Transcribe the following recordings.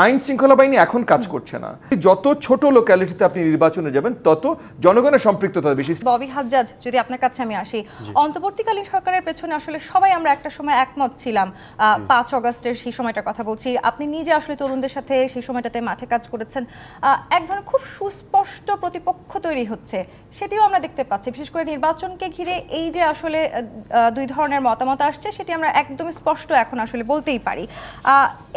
আইন শৃঙ্খলা বাহিনী এখন কাজ করছে না। যত ছোট লোক্যালিটিতে আপনি নির্বাচনে যাবেন তত জনগণের সম্পৃক্ততা বেশি। ববি হাজ্জাজ, যদি আপনার কাছে আমি আসি, অন্তর্বর্তীকালীন সরকারের পেছনে আসলে সবাই আমরা একটা সময় একমত ছিলাম। 5 অগস্টের সেই সময়টার কথা বলছি, আপনি নিজে আসলে তরুণদের সাথে সেই সময়টাতে মাঠে কাজ করেছেন। এক ধরনের খুব সুস্পষ্ট প্রতিপক্ষ তৈরি হচ্ছে, সেটিও আমরা দেখতে পাচ্ছি। বিশেষ করে নির্বাচনকে ঘিরে এই যে আসলে দুই ধরনের মতামত আসছে, সেটি আমরা একদম স্পষ্ট এখন আসলে বলতেই পারি।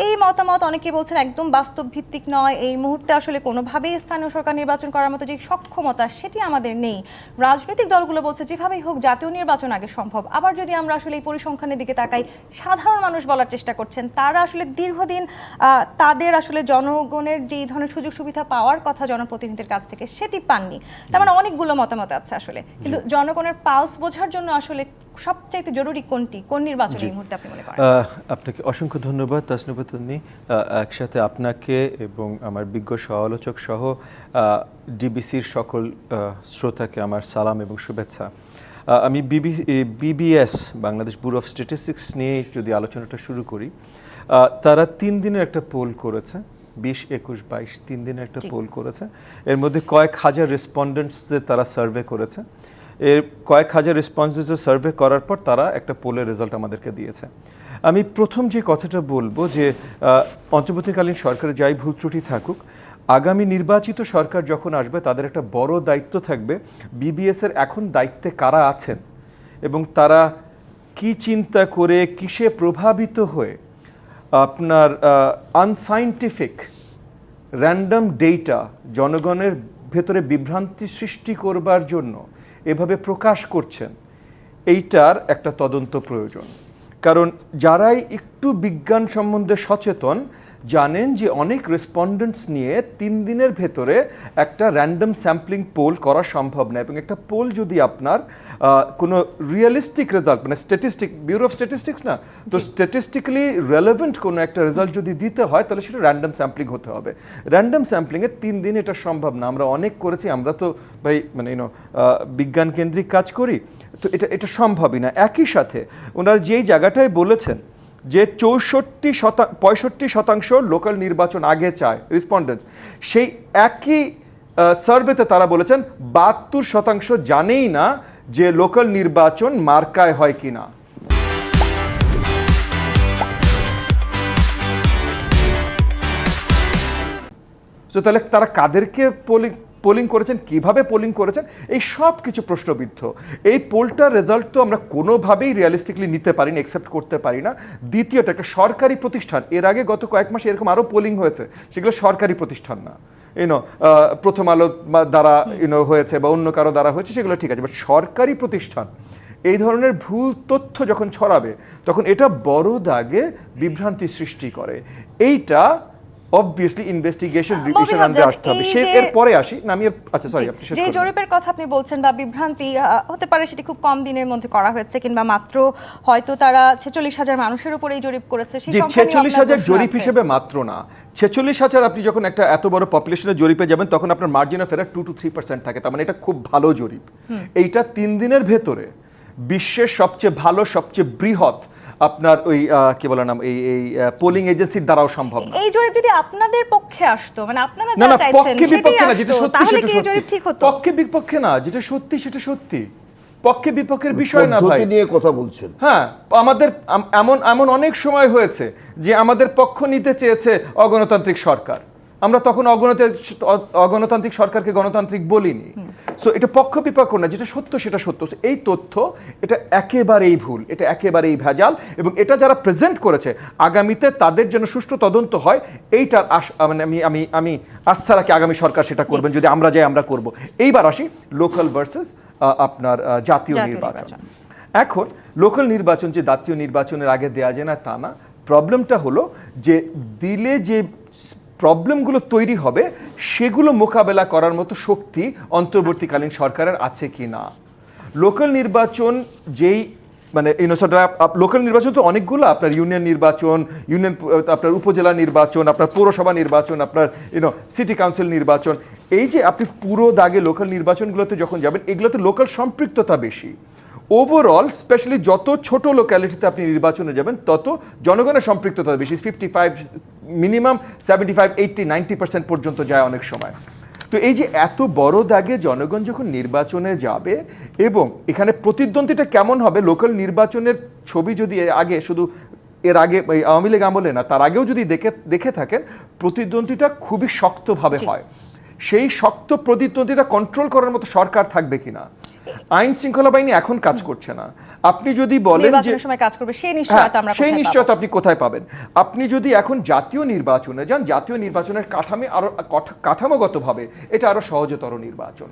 এই মতামত অনেকে বলছেন একদম বাস্তব ভিত্তিক নয়, এই মুহূর্তে আসলে কোনোভাবেই স্থানীয় সরকার নির্বাচন করার মতো যে সক্ষমতা সেটি আমাদের নেই। রাজনৈতিক দলগুলো বলছে যেভাবেই হোক জাতীয় নির্বাচন আগে সম্ভব। আবার যদি আমরা আসলে এই পরিসংখ্যানের দিকে তাকাই, সাধারণ মানুষ বলার চেষ্টা করছেন তারা আসলে দীর্ঘদিন তাদের আসলে জনগণের যেই ধরনের সুযোগ সুবিধা পাওয়ার কথা জনপ্রতিনিধিদের কাছ থেকে সেটি পাননি। তার মানে অনেকগুলো মতামত আছে আসলে, কিন্তু জনগণের পালস বোঝার জন্য আসলে সবচাইতে জরুরি কোনটি, কোন নির্বাচন এই মুহূর্তে আপনি মনে করেন? আপনাকে অসংখ্য ধন্যবাদ তাসনুভা তন্নি। একসাথে আপনাকে এবং আমার বিজ্ঞ সহ-আলোচক সহ ডিবিসির সকল শ্রোতাকে আমার সালাম এবং শুভেচ্ছা। আমি BBS Bangladesh bureau of statistics নিয়ে যদি আলোচনাটা শুরু করি, তারা 3 দিনের একটা পোল করেছে, 20, 21, 22 3 দিনের একটা পোল করেছে। এর মধ্যে কয়েক হাজার রেসপন্ডেন্টসদের তারা সার্ভে করেছে। এর কয়েক হাজার রেসপন্সেসের সার্ভে করার পর তারা একটা পোলের রেজাল্ট আমাদেরকে দিয়েছে। আমি প্রথম যে কথাটা বলবো যে অন্তর্বর্তীকালীন সরকারের যাই ভুল ত্রুটি থাকুক, আগামী নির্বাচিত সরকার যখন আসবে তাদের একটা বড় দায়িত্ব থাকবে বিবিএসের এখন দায়িত্বে কারা আছেন এবং তারা কি চিন্তা করে কিসে প্রভাবিত হয়ে আপনার আনসাইন্টিফিক র্যান্ডম ডেটা জনগণের ভেতরে বিভ্রান্তি সৃষ্টি করবার জন্য এভাবে প্রকাশ করছেন, এইটার একটা তদন্ত প্রয়োজন। কারণ যারাই একটু বিজ্ঞান সম্বন্ধে সচেতন জানেন যে অনেক রেসপন্ডেন্টস নিয়ে 3 দিনের ভেতরে একটা র্যান্ডম স্যাম্পলিং পোল করা সম্ভব না, এবং একটা পোল যদি আপনার কোনো রিয়েলিস্টিক রেজাল্ট মানে ব্যুরো অফ স্ট্যাটিস্টিক্স না, তো স্ট্যাটিস্টিক্যালি রেলেভেন্ট কোনো একটা রেজাল্ট যদি দিতে হয় তাহলে সেটা র্যান্ডম স্যাম্পলিং হতে হবে। র্যান্ডম স্যাম্পলিংয়ে 3 দিন এটা সম্ভব না। আমরা অনেক করেছি, আমরা তো ভাই মানে বিজ্ঞান কেন্দ্রিক কাজ করি, তো এটা সম্ভবই না। একই সাথে ওনারা যেই জায়গাটায় বলেছেন যে 65% লোকাল নির্বাচন আগে চায় রেসপন্ডেন্টস, সেই একই সার্ভেতে তারা বলেছেন 72% জানেই না যে লোকাল নির্বাচন মার্কায় হয় কিনা। তো তাহলে তারা কাদেরকে পোলিং করেছেন, কিভাবে পোলিং করেছেন, এই সব কিছু প্রশ্নবিদ্ধ। এই পোলটার রেজাল্ট তো আমরা কোনোভাবেই রিয়ালিস্টিকলি নিতে পারি না, অ্যাকসেপ্ট করতে পারি না। দ্বিতীয়ত, একটা সরকারি প্রতিষ্ঠান, এর আগে গত কয়েক মাসে এরকম আরও পোলিং হয়েছে, সেগুলো সরকারি প্রতিষ্ঠান না, প্রথম আলো দ্বারা হয়েছে বা অন্য কারো দ্বারা হয়েছে, সেগুলো ঠিক আছে, বাট সরকারি প্রতিষ্ঠান এই ধরনের ভুল তথ্য যখন ছড়াবে তখন এটা বড় দাগে বিভ্রান্তি সৃষ্টি করে। এইটা obviously investigation revision আনতে আসতে হবে। এর পরে আসি না আমি, আচ্ছা সরি, আপনি শেষ করুন। যে জরিপের কথা আপনি বলছেন বা বিভ্রান্তি হতে পারে, সেটি খুব কম দিনের মধ্যে করা হয়েছে, কিংবা মাত্র হয়তো তারা 46,000 মানুষের উপরে এই জরিপ করেছে। সেই সংখ্যা 46,000 জরিপ হিসেবে মাত্র না, 46,000 আপনি যখন একটা এত বড় পপুলেশনের জরিপে যাবেন তখন আপনার মার্জিন অফ এরার 2 to 3% থাকে, তার মানে এটা খুব ভালো জরিপ। এইটা 3 দিনের ভেতরে বিশ্বের সবচেয়ে ভালো, সবচেয়ে বৃহৎ আপনার ওই কি বলে নাম এই পোলিং এজেন্সির দ্বারাও সম্ভব না। এই জরিপ যদি আপনাদের পক্ষে আসতো, মানে আপনারা যা চাইছেন সেটাই আসতো, তাহলে কি এই জরিপ ঠিক হতো? পক্ষে বিপক্ষে না, যেটা সত্যি সেটা সত্যি, পক্ষে বিপক্ষের বিষয় না ভাই। পদ্ধতি নিয়ে কথা বলছেন। হ্যাঁ, আমাদের এমন অনেক সময় হয়েছে যে আমাদের পক্ষ নিতে চেয়েছে অগণতান্ত্রিক সরকার, আমরা তখন অগণতান্ত্রিক সরকারকে গণতান্ত্রিক বলিনি। সো এটা পক্ষ বিপক্ষ না, যেটা সত্য সেটা সত্য। এই তথ্য এটা একেবারেই ভুল, এটা একেবারেই ভেজাল, এবং এটা যারা প্রেজেন্ট করেছে আগামীতে তাদের যেন সুষ্ঠু তদন্ত হয়, এইটার মানে আমি আস্থা রাখি আগামী সরকার সেটা করবেন, যদি আমরা যাই আমরা করব। এইবার আসি লোকাল ভার্সেস আপনার জাতীয় নির্বাচন। এখন লোকাল নির্বাচন যে জাতীয় নির্বাচনের আগে দেয়া যায় না তা না, প্রবলেমটা হলো যে দিলে যে প্রবলেমগুলো তৈরি হবে সেগুলো মোকাবেলা করার মতো শক্তি অন্তর্বর্তীকালীন সরকারের আছে কি না। লোকাল নির্বাচন যেই মানে লোকাল নির্বাচন তো অনেকগুলো, আপনার ইউনিয়ন নির্বাচন, আপনার উপজেলা নির্বাচন, আপনার পৌরসভা নির্বাচন, আপনার সিটি কাউন্সিল নির্বাচন, এই যে আপনি পুরো দাগে লোকাল নির্বাচনগুলোতে যখন যাবেন এগুলোতে লোকাল সম্পৃক্ততা বেশি। ওভারঅল স্পেশালি যত ছোট লোক্যালিটিতে আপনি নির্বাচনে যাবেন তত জনগণের সম্পৃক্ততা বেশি, 55 মিনিমাম 75, 80, 90% পর্যন্ত যায় অনেক সময়। তো এই যে এত বড় দাগে জনগণ যখন নির্বাচনে যাবে, এবং এখানে প্রতিদ্বন্দ্বিতা কেমন হবে, লোকাল নির্বাচনের ছবি যদি এর আগে আওয়ামী লীগ আমলে না, তার আগেও যদি দেখে থাকেন, প্রতিদ্বন্দ্বিতা খুবই শক্তভাবে হয়। সেই শক্ত প্রতিদ্বন্দ্বিতা কন্ট্রোল করার মতো সরকার থাকবে কিনা, আইন শৃঙ্খলা বাহিনী এখন কাজ করছে না। আপনি যদি বলেন যে নির্বাচনের সময় কাজ করবে, সেই নিশ্চয়তা আমরা সেই কোথায় নিশ্চয়তা পাবো? আপনি কোথায় পাবেন? আপনি যদি এখন জাতীয় নির্বাচনে যান, জাতীয় নির্বাচনের কাঠামোগতভাবে এটা আরো সহজতর নির্বাচন।